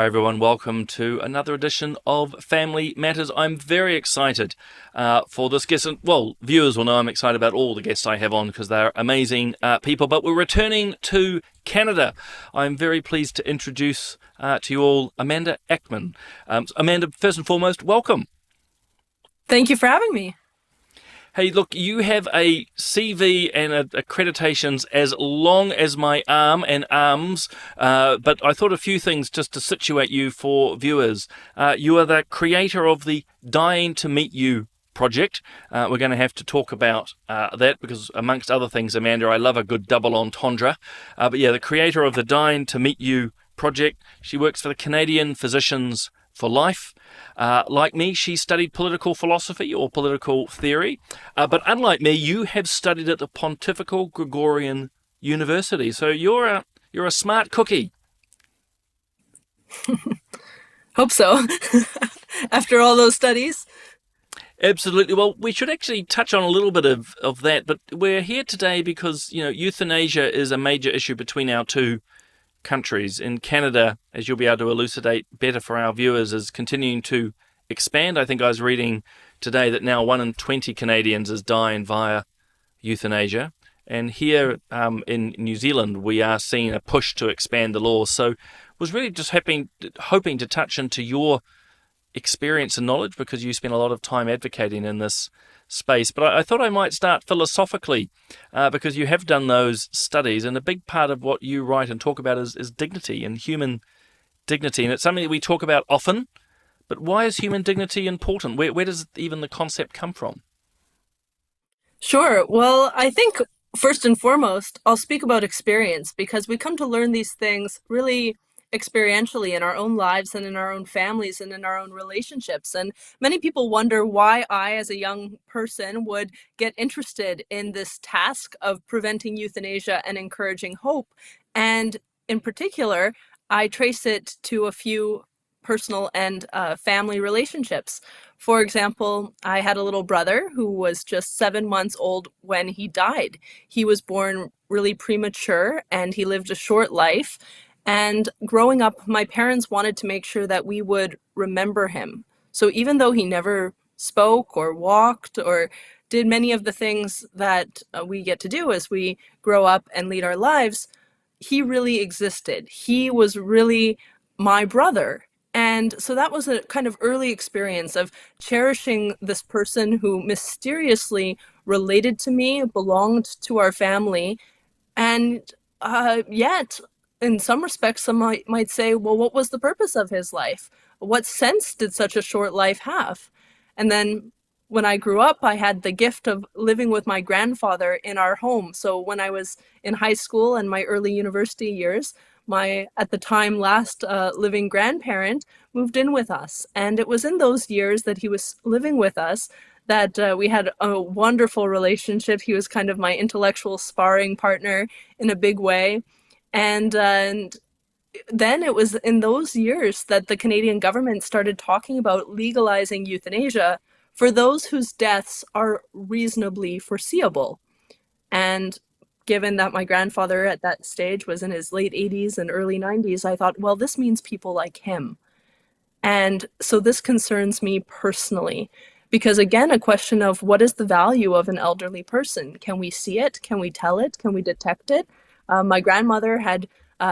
Hi everyone, welcome to another edition of Family Matters. I'm very excited for this guest. And, well, viewers will know I'm excited about all the guests I have on because they're amazing people. But we're returning to Canada. I'm very pleased to introduce to you all Amanda Achtman. Amanda, first and foremost, welcome. Thank you for having me. Hey, look, you have a CV and accreditations as long as my arm and arms, but I thought a few things just to situate you for viewers. You are the creator of the Dying to Meet You project. We're going to have to talk about that because, amongst other things, Amanda, I love a good double entendre. But yeah, the creator of the Dying to Meet You project. She works for the Canadian Physicians for Life. Like me, she studied political philosophy or political theory. But unlike me, you have studied at the Pontifical Gregorian University. So you're a smart cookie. Hope so. After all those studies. Absolutely. Well, we should actually touch on a little bit of that, but we're here today because, euthanasia is a major issue between our two countries. In Canada, as you'll be able to elucidate better for our viewers, is continuing to expand. I think I was reading today that now 1 in 20 Canadians is dying via euthanasia. And here in New Zealand, we are seeing a push to expand the law. So was really just hoping to touch into your experience and knowledge because you spend a lot of time advocating in this space. But I thought I might start philosophically because you have done those studies, and a big part of what you write and talk about is dignity and human dignity. And it's something that we talk about often, but why is human dignity important? Where does even the concept come from? Sure. Well, I think first and foremost, I'll speak about experience because we come to learn these things really experientially in our own lives and in our own families and in our own relationships. And many people wonder why I, as a young person, would get interested in this task of preventing euthanasia and encouraging hope. And in particular, I trace it to a few personal and family relationships. For example, I had a little brother who was just 7 months old when he died. He was born really premature and he lived a short life. And growing up, my parents wanted to make sure that we would remember him. So even though he never spoke or walked or did many of the things that we get to do as we grow up and lead our lives, he really existed. He was really my brother. And so that was a kind of early experience of cherishing this person who mysteriously related to me, belonged to our family, and yet, in some respects, some might say, well, what was the purpose of his life? What sense did such a short life have? And then when I grew up, I had the gift of living with my grandfather in our home. So when I was in high school and my early university years, my, at the time, last living grandparent moved in with us. And it was in those years that he was living with us that we had a wonderful relationship. He was kind of my intellectual sparring partner in a big way. And then it was in those years that the Canadian government started talking about legalizing euthanasia for those whose deaths are reasonably foreseeable. And given that my grandfather at that stage was in his late 80s and early 90s, I thought, well, this means people like him. And so this concerns me personally, because again, a question of what is the value of an elderly person? Can we see it? Can we tell it? Can we detect it? My grandmother had,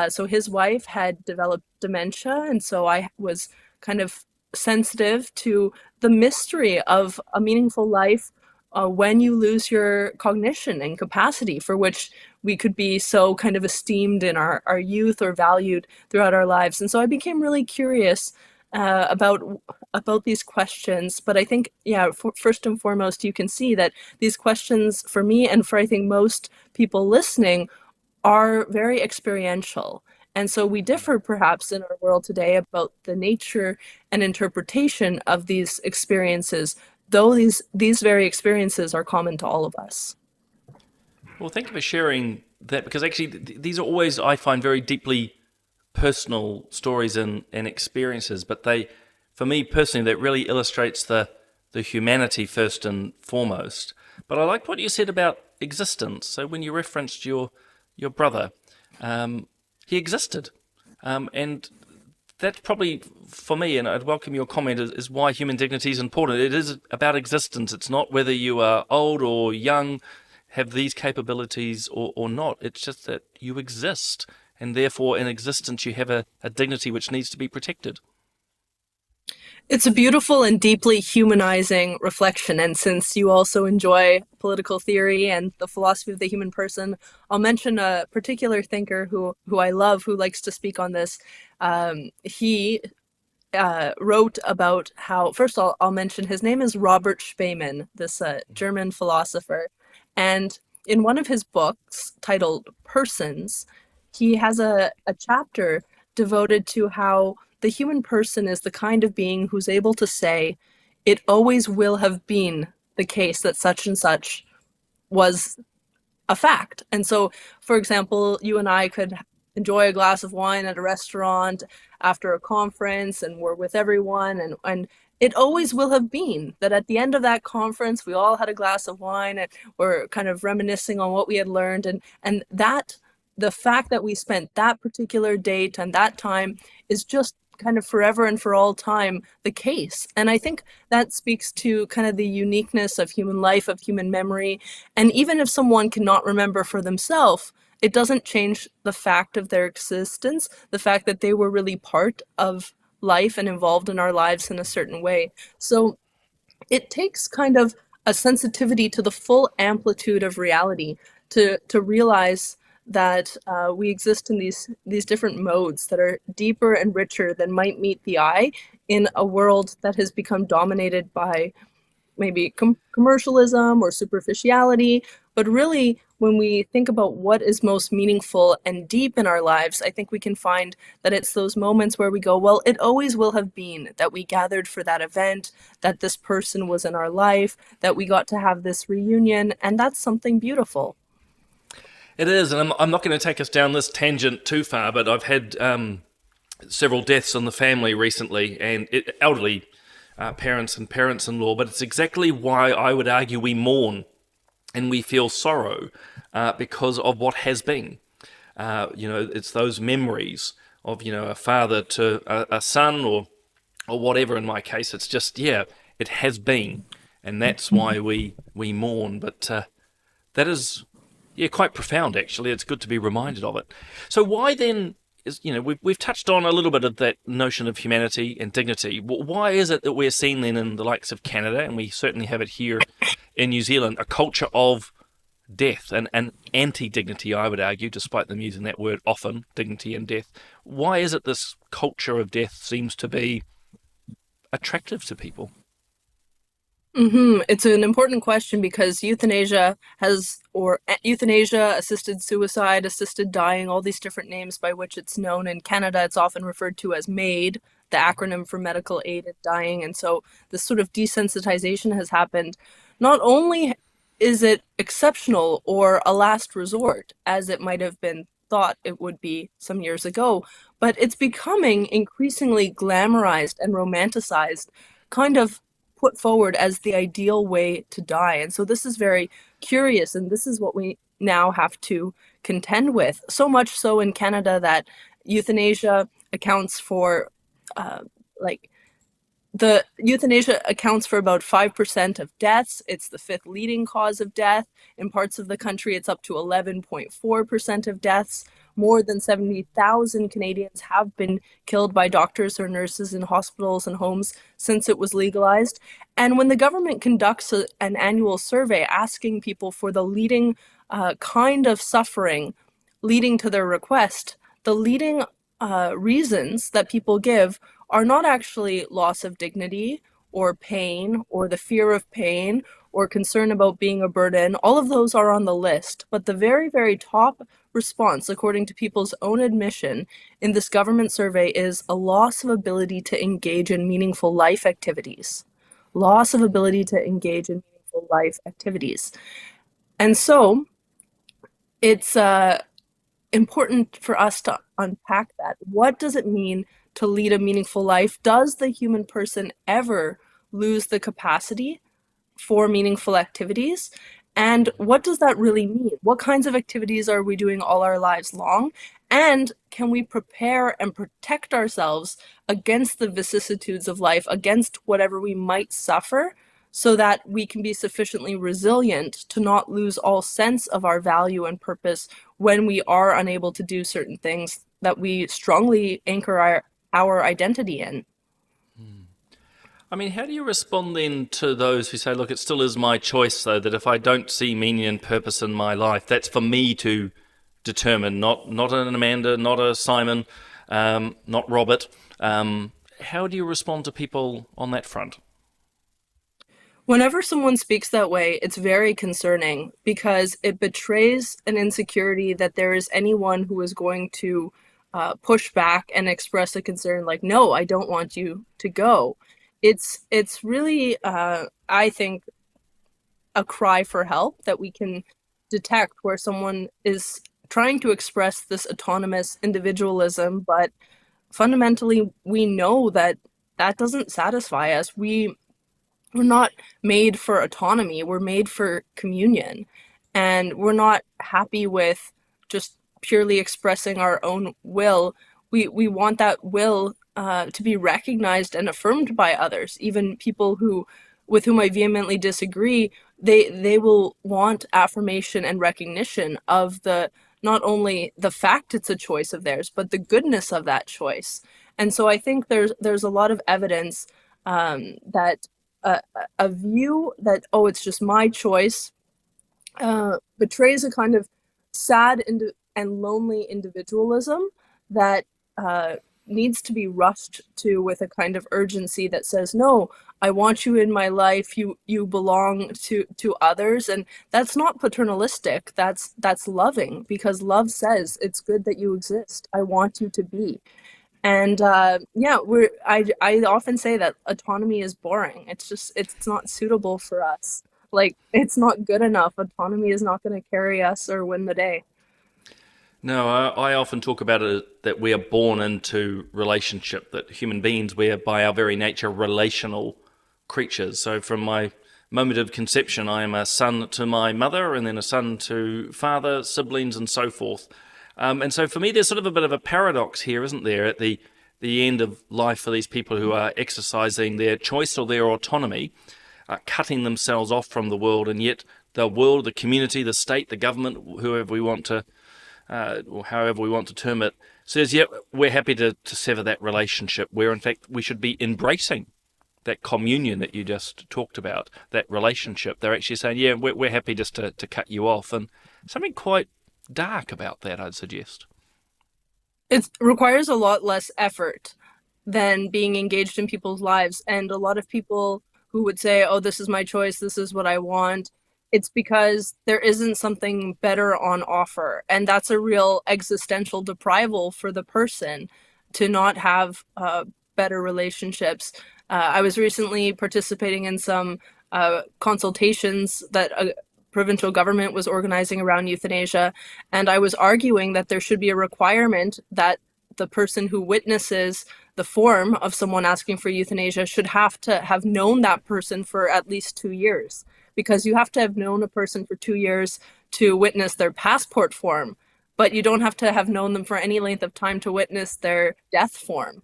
so his wife had developed dementia, and so I was kind of sensitive to the mystery of a meaningful life when you lose your cognition and capacity for which we could be so kind of esteemed in our youth or valued throughout our lives. And so I became really curious uh, about about these questions. But I think, yeah, first and foremost, you can see that these questions for me and for I think most people listening are very experiential. And so we differ perhaps in our world today about the nature and interpretation of these experiences, though these very experiences are common to all of us. Well, thank you for sharing that because actually these are always, I find, very deeply personal stories and experiences, but for me personally, that really illustrates the humanity first and foremost. But I liked what you said about existence. So when you referenced your brother, he existed, and that's probably for me, and I'd welcome your comment, is why human dignity is important. It is about existence. It's not whether you are old or young, have these capabilities or not. It's just that you exist, and therefore, in existence, you have a dignity which needs to be protected. It's a beautiful and deeply humanizing reflection. And since you also enjoy political theory and the philosophy of the human person, I'll mention a particular thinker who I love, who likes to speak on this. He wrote about how, first I'll mention his name is Robert Spemann, this German philosopher. And in one of his books titled Persons, he has a chapter devoted to how the human person is the kind of being who's able to say, it always will have been the case that such and such was a fact. And so, for example, you and I could enjoy a glass of wine at a restaurant after a conference and we're with everyone and it always will have been that at the end of that conference we all had a glass of wine and we're kind of reminiscing on what we had learned and that the fact that we spent that particular date and that time is just kind of forever and for all time the case. And I think that speaks to kind of the uniqueness of human life, of human memory. And even if someone cannot remember for themselves, it doesn't change the fact of their existence, the fact that they were really part of life and involved in our lives in a certain way. So it takes kind of a sensitivity to the full amplitude of reality to realize that we exist in these different modes that are deeper and richer than might meet the eye in a world that has become dominated by maybe commercialism or superficiality. But really, when we think about what is most meaningful and deep in our lives, I think we can find that it's those moments where we go, well, it always will have been that we gathered for that event, that this person was in our life, that we got to have this reunion, and that's something beautiful. It is, and I'm not going to take us down this tangent too far, but I've had several deaths in the family recently, and elderly parents and parents-in-law. But it's exactly why I would argue we mourn and we feel sorrow because of what has been. It's those memories of a father to a son or whatever. In my case, it's just it has been, and that's why we mourn. But that is quite profound, actually. It's good to be reminded of it. So why then is, we've touched on a little bit of that notion of humanity and dignity. Why is it that we're seeing then in the likes of Canada, and we certainly have it here in New Zealand, a culture of death and anti-dignity, I would argue, despite them using that word often, dignity and death. Why is it this culture of death seems to be attractive to people? It's an important question because euthanasia, assisted suicide, assisted dying, all these different names by which it's known. In Canada, it's often referred to as MAID, the acronym for medical aided dying. And so this sort of desensitization has happened. Not only is it exceptional or a last resort, as it might have been thought it would be some years ago, but it's becoming increasingly glamorized and romanticized, kind of put forward as the ideal way to die. And so this is very curious, and this is what we now have to contend with. So much so in Canada that euthanasia accounts for like the euthanasia accounts for about 5% of deaths. It's the fifth leading cause of death. In parts of the country, it's up to 11.4% of deaths. More than 70,000 Canadians have been killed by doctors or nurses in hospitals and homes since it was legalized. And when the government conducts an annual survey asking people for the leading kind of suffering leading to their request, the leading reasons that people give are not actually loss of dignity or pain or the fear of pain or concern about being a burden. All of those are on the list. But the very, very top response, according to people's own admission in this government survey, is a loss of ability to engage in meaningful life activities. Loss of ability to engage in meaningful life activities. And so it's important for us to unpack that. What does it mean to lead a meaningful life? Does the human person ever lose the capacity for meaningful activities? And what does that really mean? What kinds of activities are we doing all our lives long? And can we prepare and protect ourselves against the vicissitudes of life, against whatever we might suffer, so that we can be sufficiently resilient to not lose all sense of our value and purpose when we are unable to do certain things that we strongly anchor our identity in. I mean, how do you respond then to those who say, look, it still is my choice, though, that if I don't see meaning and purpose in my life, that's for me to determine, not an Amanda, not a Simon, not Robert. How do you respond to people on that front? Whenever someone speaks that way, it's very concerning because it betrays an insecurity that there is anyone who is going to push back and express a concern like, "No, I don't want you to go." It's really, I think, a cry for help that we can detect where someone is trying to express this autonomous individualism, but fundamentally, we know that that doesn't satisfy us. We're not made for autonomy. We're made for communion. And we're not happy with just purely expressing our own will. We want that will to be recognized and affirmed by others, even people who with whom I vehemently disagree. They will want affirmation and recognition of the not only the fact it's a choice of theirs, but the goodness of that choice. And so I think there's a lot of evidence that a, a view that, oh, it's just my choice, betrays a kind of sad and lonely individualism that needs to be rushed to with a kind of urgency that says, no, I want you in my life. You belong to others, and that's not paternalistic. That's loving, because love says it's good that you exist. I want you to be. And yeah, I often say that autonomy is boring. It's not suitable for us. Like, it's not good enough. Autonomy is not going to carry us or win the day. No, I often talk about it that we are born into relationship, that human beings, we are by our very nature relational creatures. So from my moment of conception, I am a son to my mother and then a son to father, siblings, and so forth. And so for me, there's sort of a bit of a paradox here, isn't there, at the end of life for these people who are exercising their choice or their autonomy, cutting themselves off from the world, and yet the world, the community, the state, the government, whoever we want to or however we want to term it, says, yeah, we're happy to sever that relationship, where in fact we should be embracing that communion that you just talked about, that relationship. They're actually saying, yeah, we're happy just to cut you off. And something quite dark about that, I'd suggest. It requires a lot less effort than being engaged in people's lives. And a lot of people who would say, oh, this is my choice, this is what I want, it's because there isn't something better on offer. And that's a real existential deprival for the person to not have better relationships. I was recently participating in some consultations that a provincial government was organizing around euthanasia, and I was arguing that there should be a requirement that the person who witnesses the form of someone asking for euthanasia should have to have known that person for at least 2 years, because you have to have known a person for 2 years to witness their passport form, but you don't have to have known them for any length of time to witness their death form.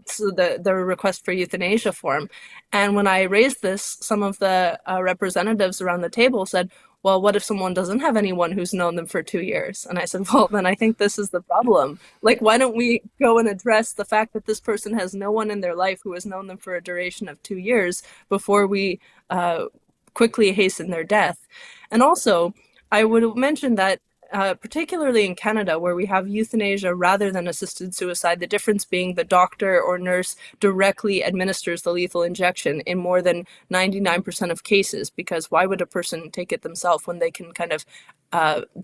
So the request for euthanasia form. And when I raised this, some of the representatives around the table said, well, what if someone doesn't have anyone who's known them for 2 years? And I said, well, then I think this is the problem. Like, why don't we go and address the fact that this person has no one in their life who has known them for a duration of 2 years before we quickly hasten their death? And also, I would mention that particularly in Canada, where we have euthanasia rather than assisted suicide, the difference being the doctor or nurse directly administers the lethal injection in more than 99% of cases, because why would a person take it themselves when they can kind of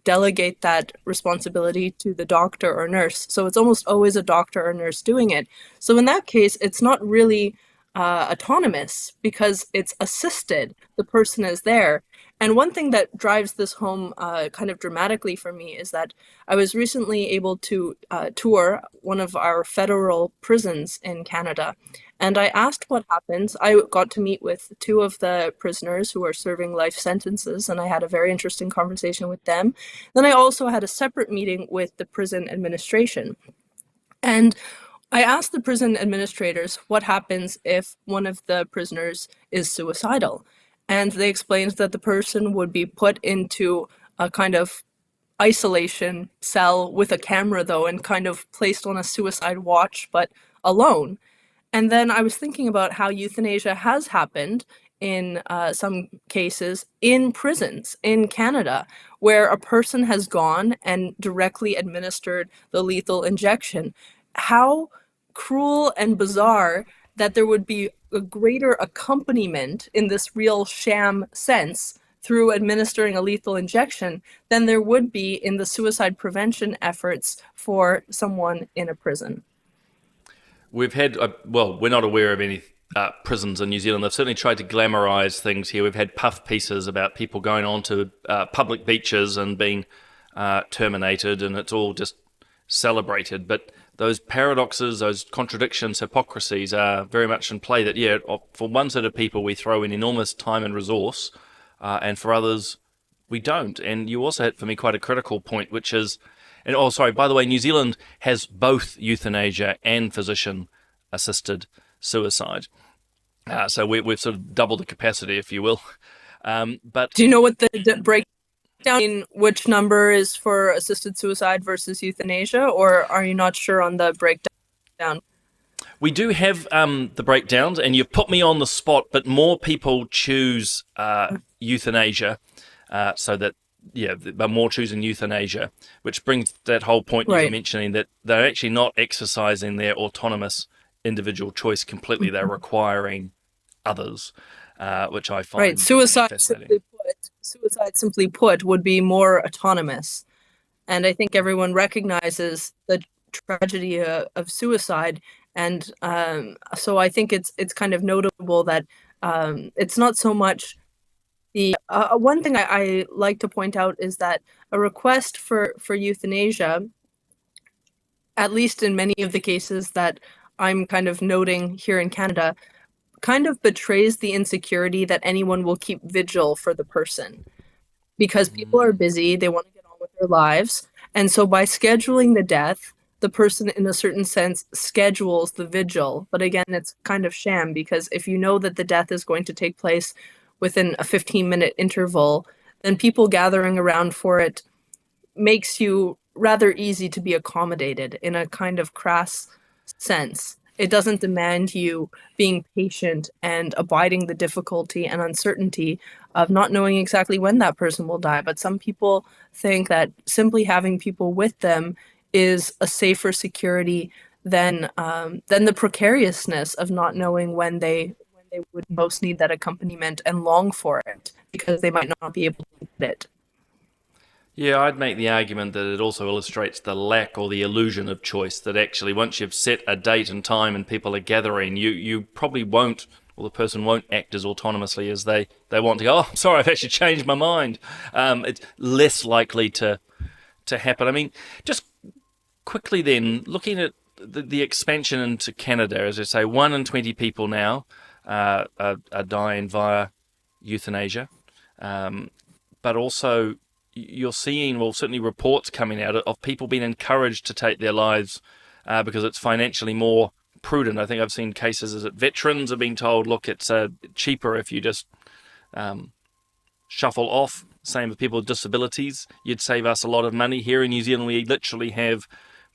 delegate that responsibility to the doctor or nurse? So it's almost always a doctor or nurse doing it. So in that case, it's not really autonomous because it's assisted. The person is there. And one thing that drives this home kind of dramatically for me is that I was recently able to tour one of our federal prisons in Canada. And I asked what happens. I got to meet with two of the prisoners who are serving life sentences, and I had a very interesting conversation with them. Then I also had a separate meeting with the prison administration. And I asked the prison administrators what happens if one of the prisoners is suicidal. And they explained that the person would be put into a kind of isolation cell with a camera, though, and kind of placed on a suicide watch, but alone. And then I was thinking about how euthanasia has happened in some cases in prisons in Canada, where a person has gone and directly administered the lethal injection. How cruel and bizarre that there would be a greater accompaniment in this real sham sense through administering a lethal injection than there would be in the suicide prevention efforts for someone in a prison. We've had, well, we're not aware of any prisons in New Zealand. They've certainly tried to glamorise things here. We've had puff pieces about people going on to public beaches and being terminated, and it's all just celebrated. But those paradoxes, those contradictions, hypocrisies are very much in play. That, yeah, for one set of people, we throw in enormous time and resource, and for others, we don't. And you also hit for me quite a critical point, which is, and oh, sorry, by the way, New Zealand has both euthanasia and physician assisted suicide. So we've sort of doubled the capacity, if you will. But Do you know what the breakdown in which number is for assisted suicide versus euthanasia, or are you not sure on the breakdown? we do have the breakdowns, and you've put me on the spot, but more people choose euthanasia, so that, yeah, they're more choosing euthanasia, which brings that whole point you were Right. mentioning, that they're actually not exercising their autonomous individual choice completely. They're requiring others, which I Right. find fascinating. Suicide simply put would be more autonomous. And I think everyone recognizes the tragedy of suicide. And so I think it's kind of notable that it's not so much the one thing I like to point out is that a request for euthanasia, at least in many of the cases that I'm kind of noting here in Canada, kind of betrays the insecurity that anyone will keep vigil for the person because people are Mm. busy, they want to get on with their lives. And so by scheduling the death, the person in a certain sense schedules the vigil. But again, it's kind of sham because if you know that the death is going to take place within a 15-minute interval, then people gathering around for it makes you rather easy to be accommodated in a kind of crass sense. It doesn't demand you being patient and abiding the difficulty and uncertainty of not knowing exactly when that person will die. But some people think that simply having people with them is a safer security than the precariousness of not knowing when they would most need that accompaniment and long for it because they might not be able to get it. Yeah, I'd make the argument that it also illustrates the lack or the illusion of choice. That actually, once you've set a date and time and people are gathering, you probably won't, or the person won't act as autonomously as they want to go. Oh, sorry, I've actually changed my mind. It's less likely to happen. I mean, just quickly then, looking at the expansion into Canada, as I say, 1 in 20 people now are dying via euthanasia. But also you're seeing, well, certainly reports coming out of people being encouraged to take their lives because it's financially more prudent. I think I've seen cases as that veterans are being told, look, it's cheaper if you just shuffle off. Same with people with disabilities. You'd save us a lot of money. Here in New Zealand, we literally have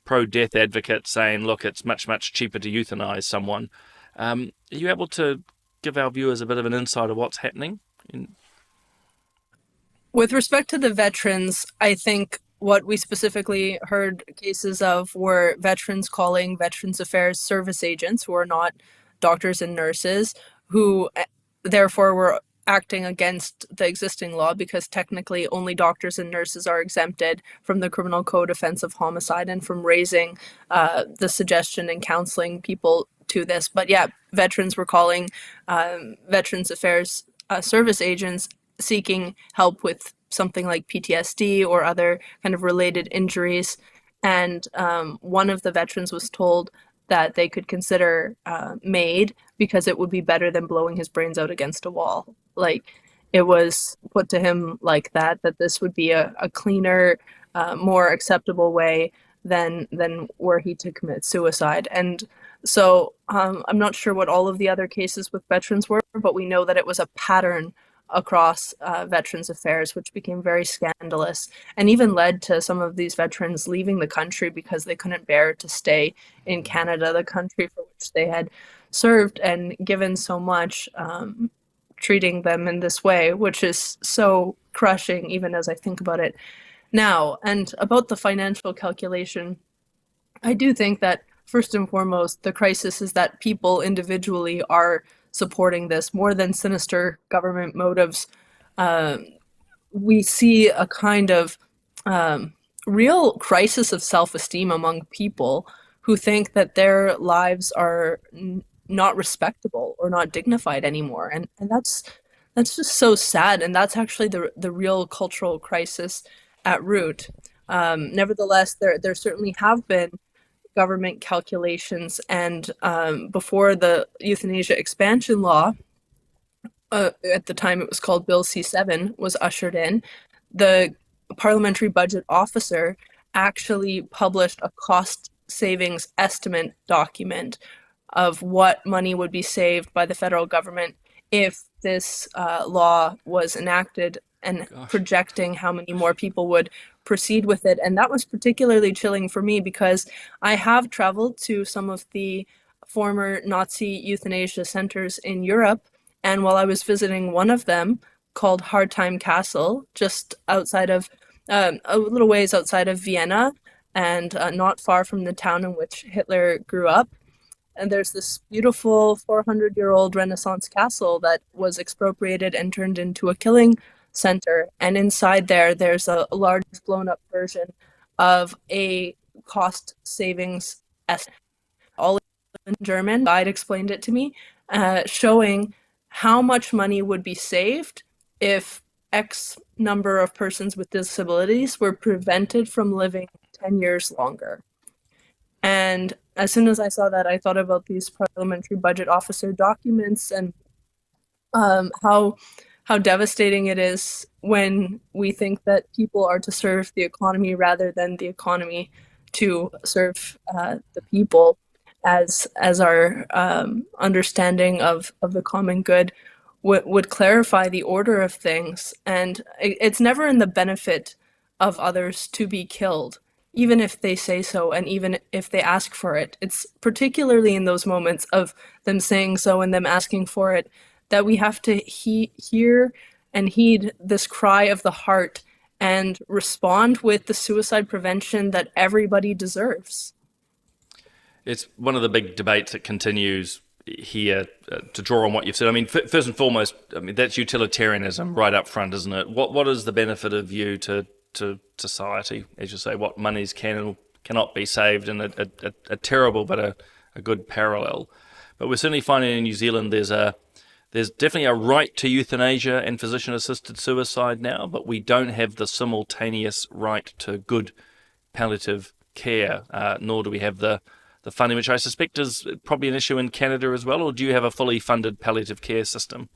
pro-death advocates saying, look, it's much, much cheaper to euthanize someone. Are you able to give our viewers a bit of an insight of what's happening? With respect to the veterans, I think what we specifically heard cases of were veterans calling Veterans Affairs service agents, who are not doctors and nurses, who therefore were acting against the existing law because technically only doctors and nurses are exempted from the criminal code offense of homicide and from raising the suggestion and counseling people to this. But yeah, veterans were calling Veterans Affairs service agents seeking help with something like PTSD or other kind of related injuries. And one of the veterans was told that they could consider made, because it would be better than blowing his brains out against a wall. Like, it was put to him like that, that this would be a cleaner, more acceptable way than were he to commit suicide. And so I'm not sure what all of the other cases with veterans were, but we know that it was a pattern across Veterans Affairs, which became very scandalous and even led to some of these veterans leaving the country because they couldn't bear to stay in Canada, the country for which they had served and given so much, treating them in this way, which is so crushing, even as I think about it now. And about the financial calculation, I do think that first and foremost, the crisis is that people individually are supporting this more than sinister government motives. Uh, we see a kind of um, real crisis of self-esteem among people who think that their lives are not respectable or not dignified anymore, and that's just so sad. And that's actually the real cultural crisis at root. Nevertheless, there certainly have been government calculations, and before the euthanasia expansion law, at the time it was called Bill C7, was ushered in, the parliamentary budget officer actually published a cost savings estimate document of what money would be saved by the federal government if this law was enacted, and Gosh. projecting how many more people would proceed with it. And that was particularly chilling for me because I have traveled to some of the former Nazi euthanasia centers in Europe. And while I was visiting one of them, called Hardtime Castle, just outside of, a little ways outside of Vienna, and not far from the town in which Hitler grew up, and there's this beautiful 400-year-old Renaissance castle that was expropriated and turned into a killing center. And inside there, there's a large blown up version of a cost savings estimate, all in German. Guide explained it to me, showing how much money would be saved if X number of persons with disabilities were prevented from living 10 years longer. And as soon as I saw that, I thought about these parliamentary budget officer documents, and how devastating it is when we think that people are to serve the economy rather than the economy to serve the people, as our understanding of the common good would clarify the order of things. And it's never in the benefit of others to be killed, even if they say so and even if they ask for it. It's particularly in those moments of them saying so and them asking for it that we have to hear and heed this cry of the heart and respond with the suicide prevention that everybody deserves. It's one of the big debates that continues here, to draw on what you've said. I mean, first and foremost, I mean, that's utilitarianism right up front, isn't it? What is the benefit of you to society, as you say? What monies can and cannot be saved, and a terrible but a good parallel. But we're certainly finding in New Zealand there's definitely a right to euthanasia and physician-assisted suicide now, but we don't have the simultaneous right to good palliative care, nor do we have the funding, which I suspect is probably an issue in Canada as well. Or do you have a fully funded palliative care system?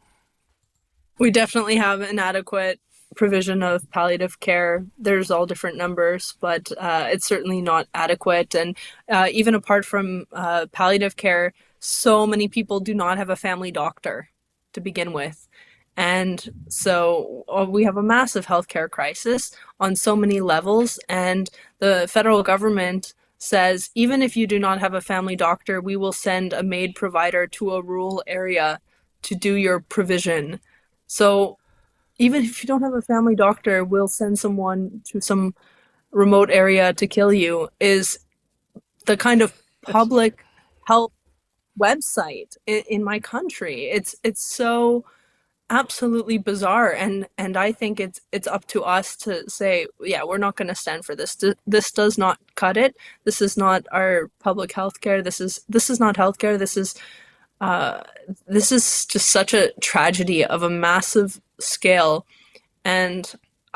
We definitely have inadequate provision of palliative care. There's all different numbers, but it's certainly not adequate. And even apart from palliative care, so many people do not have a family doctor to begin with. And so we have a massive healthcare crisis on so many levels. And the federal government says, even if you do not have a family doctor, we will send a maid provider to a rural area to do your provision. So even if you don't have a family doctor, we'll send someone to some remote area to kill you, is the kind of It's public health website in my country. It's so absolutely bizarre, and I think it's up to us to say, yeah, we're not going to stand for this. This does not cut it. This is not our public health care. This is not healthcare. Uh, this is just such a tragedy of a massive scale, and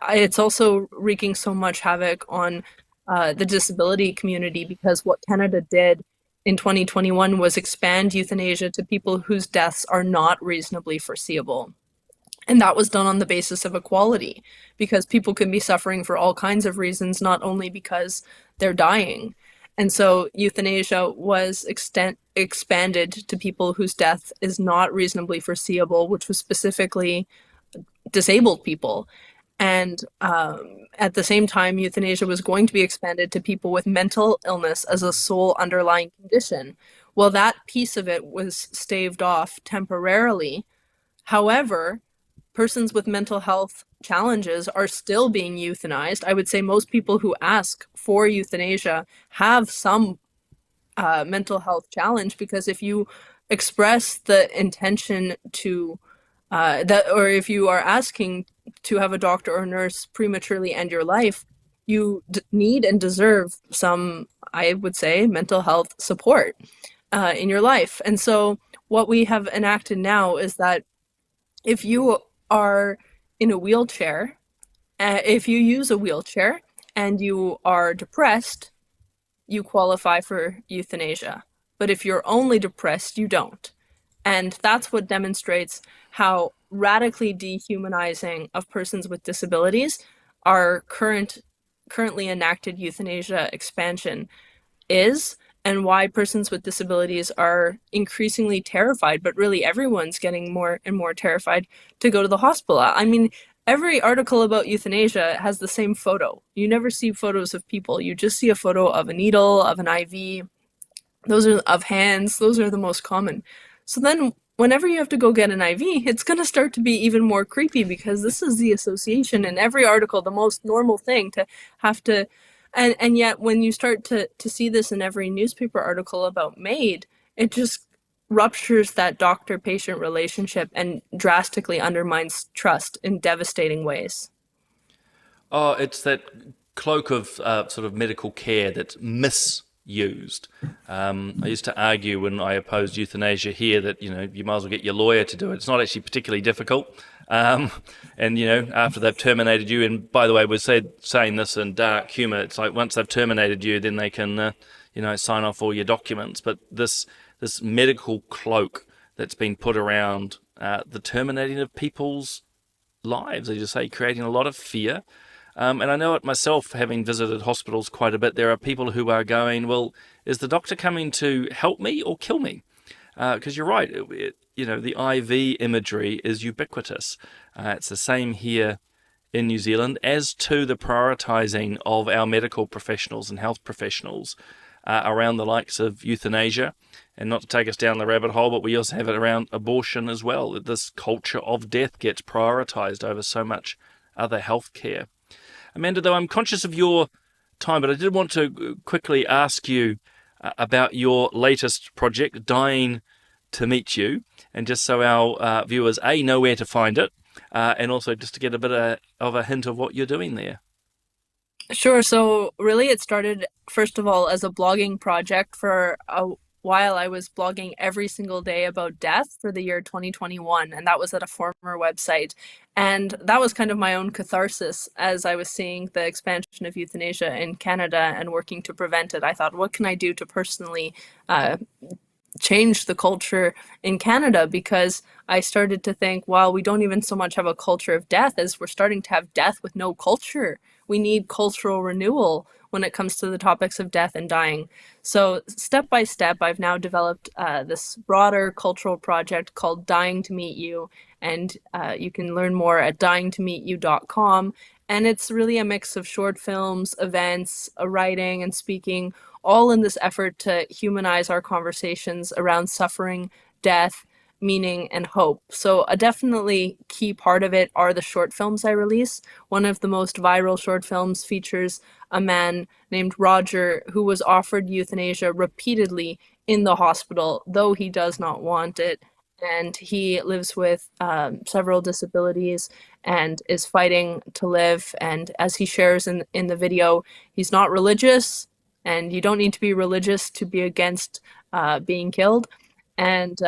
it's also wreaking so much havoc on the disability community, because what Canada did in 2021 was expand euthanasia to people whose deaths are not reasonably foreseeable. And that was done on the basis of equality, because people can be suffering for all kinds of reasons, not only because they're dying. And so euthanasia was expanded to people whose death is not reasonably foreseeable, which was specifically disabled people. And at the same time, euthanasia was going to be expanded to people with mental illness as a sole underlying condition. Well, that piece of it was staved off temporarily. However, persons with mental health challenges are still being euthanized. I would say most people who ask for euthanasia have some mental health challenge, because if you express the intention to that, or if you are asking to have a doctor or nurse prematurely end your life, you need and deserve some, I would say, mental health support in your life. And so, what we have enacted now is that if you are in a wheelchair, if you use a wheelchair and you are depressed, you qualify for euthanasia. But if you're only depressed, you don't. And that's what demonstrates how radically dehumanizing of persons with disabilities our currently enacted euthanasia expansion is, and why persons with disabilities are increasingly terrified, but really everyone's getting more and more terrified to go to the hospital. I mean, every article about euthanasia has the same photo. You never see photos of people. You just see a photo of a needle, of an IV. Those are of hands. Those are the most common. So then whenever you have to go get an IV, it's going to start to be even more creepy, because this is the association in every article, the most normal thing to have to. And yet when you start to see this in every newspaper article about MAID, it just ruptures that doctor patient relationship and drastically undermines trust in devastating ways. Oh, it's that cloak of sort of medical care that's misused. I used to argue when I opposed euthanasia here that you might as well get your lawyer to do it. It's not actually particularly difficult. And after they've terminated you, and by the way, we're saying this in dark humour. It's like once they've terminated you, then they can sign off all your documents. But this medical cloak that's been put around the terminating of people's lives, as you say, creating a lot of fear. And I know it myself, having visited hospitals quite a bit. There are people who are going, well, is the doctor coming to help me or kill me? Because you're right, the IV imagery is ubiquitous. It's the same here in New Zealand, as to the prioritising of our medical professionals and health professionals around the likes of euthanasia. And not to take us down the rabbit hole, but we also have it around abortion as well. This culture of death gets prioritised over so much other health care. Amanda, though, I'm conscious of your time, but I did want to quickly ask you about your latest project, Dying to Meet You, and just so our viewers, A, know where to find it, and also just to get a bit of a hint of what you're doing there. Sure. So really it started first of all as a blogging project. For a while I was blogging every single day about death for the year 2021, and that was at a former website. And that was kind of my own catharsis as I was seeing the expansion of euthanasia in Canada and working to prevent it. I thought, what can I do to personally change the culture in Canada? Because I started to think, well, we don't even so much have a culture of death as we're starting to have death with no culture. We need cultural renewal when it comes to the topics of death and dying. So, step by step, I've now developed this broader cultural project called Dying to Meet You. And you can learn more at dyingtomeetyou.com. And it's really a mix of short films, events, writing, and speaking, all in this effort to humanize our conversations around suffering, death, meaning, and hope. So, a definitely key part of it are the short films I release. One of the most viral short films features a man named Roger who was offered euthanasia repeatedly in the hospital, though he does not want it. And he lives with several disabilities and is fighting to live. And as he shares in the video, he's not religious, and you don't need to be religious to be against being killed. And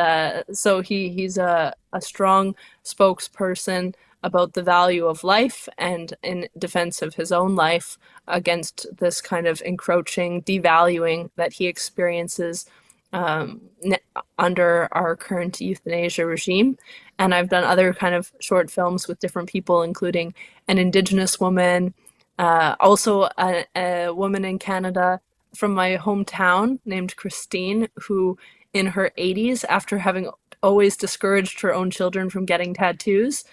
so he's a strong spokesperson about the value of life and in defense of his own life against this kind of encroaching devaluing that he experiences under our current euthanasia regime. And I've done other kind of short films with different people, including an Indigenous woman, also a woman in Canada from my hometown named Christine, who in her 80s, after having always discouraged her own children from getting tattoos,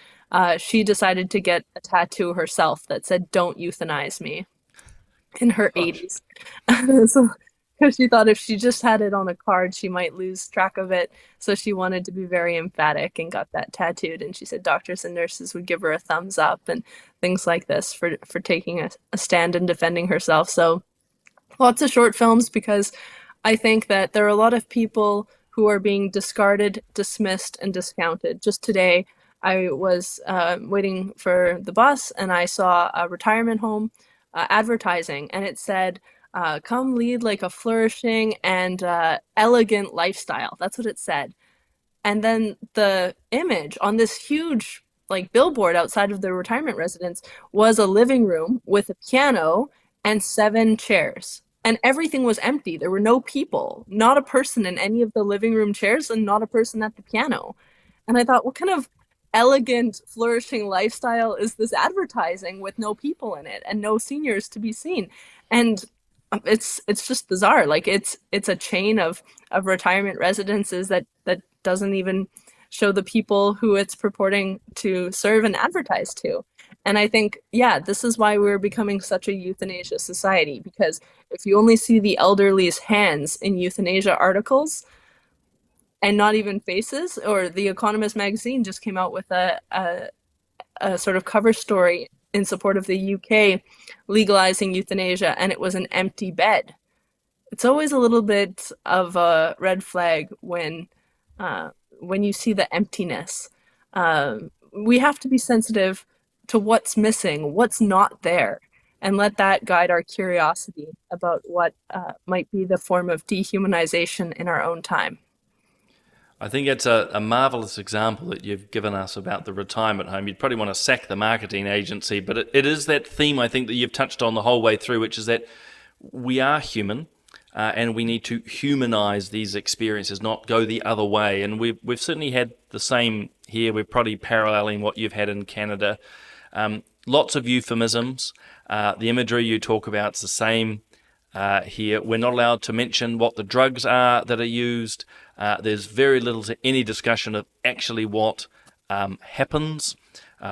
she decided to get a tattoo herself that said, "Don't euthanize me," in her Gosh. 80s. So, because she thought if she just had it on a card, she might lose track of it. So she wanted to be very emphatic and got that tattooed. And she said doctors and nurses would give her a thumbs up and things like this for taking a stand and defending herself. So lots of short films because I think that there are a lot of people who are being discarded, dismissed, and discounted. Just today, I was waiting for the bus and I saw a retirement home advertising, and it said, "Come lead like a flourishing and elegant lifestyle." That's what it said. And then the image on this huge like billboard outside of the retirement residence was a living room with a piano and seven chairs. And everything was empty. There were no people, not a person in any of the living room chairs, and not a person at the piano. And I thought, what kind of elegant, flourishing lifestyle is this advertising with no people in it and no seniors to be seen? And it's just bizarre. Like it's a chain of retirement residences that doesn't even show the people who it's purporting to serve and advertise to. And I think, yeah, this is why we're becoming such a euthanasia society, because if you only see the elderly's hands in euthanasia articles and not even faces, or The Economist magazine just came out with a sort of cover story in support of the UK legalizing euthanasia, and it was an empty bed. It's always a little bit of a red flag uh, when you see the emptiness. Uh, we have to be sensitive to what's missing, what's not there, and let that guide our curiosity about what might be the form of dehumanization in our own time. I think it's a marvelous example that you've given us about the retirement home. You'd probably want to sack the marketing agency, but it is that theme I think that you've touched on the whole way through, which is that we are human. And we need to humanize these experiences, not go the other way. And we've certainly had the same here. We're probably paralleling what you've had in Canada. Lots of euphemisms. The imagery you talk about is the same here. We're not allowed to mention what the drugs are that are used. There's very little to any discussion of actually what happens.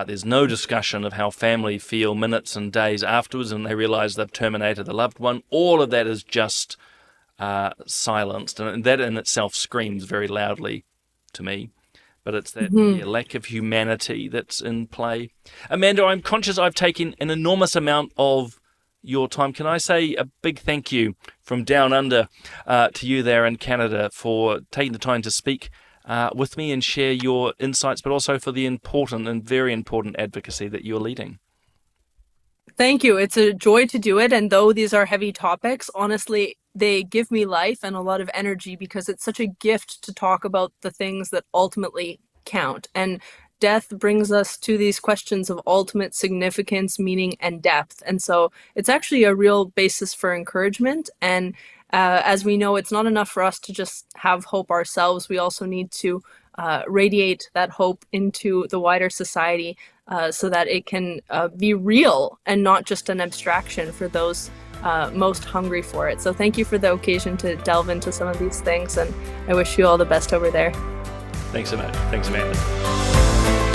There's no discussion of how family feel minutes and days afterwards and they realize they've terminated a loved one. All of that is just silenced, and that in itself screams very loudly to me. But it's that Mhm. lack of humanity that's in play. Amanda, I'm conscious I've taken an enormous amount of your time. Can I say a big thank you from down under to you there in Canada for taking the time to speak with me and share your insights, but also for the important and very important advocacy that you're leading. Thank you. It's a joy to do it. And though these are heavy topics, honestly, they give me life and a lot of energy because it's such a gift to talk about the things that ultimately count. And death brings us to these questions of ultimate significance, meaning, and depth. And so it's actually a real basis for encouragement. And as we know, it's not enough for us to just have hope ourselves. We also need to radiate that hope into the wider society so that it can be real and not just an abstraction for those most hungry for it. So thank you for the occasion to delve into some of these things, and I wish you all the best over there. Thanks so much. Thanks, Amanda.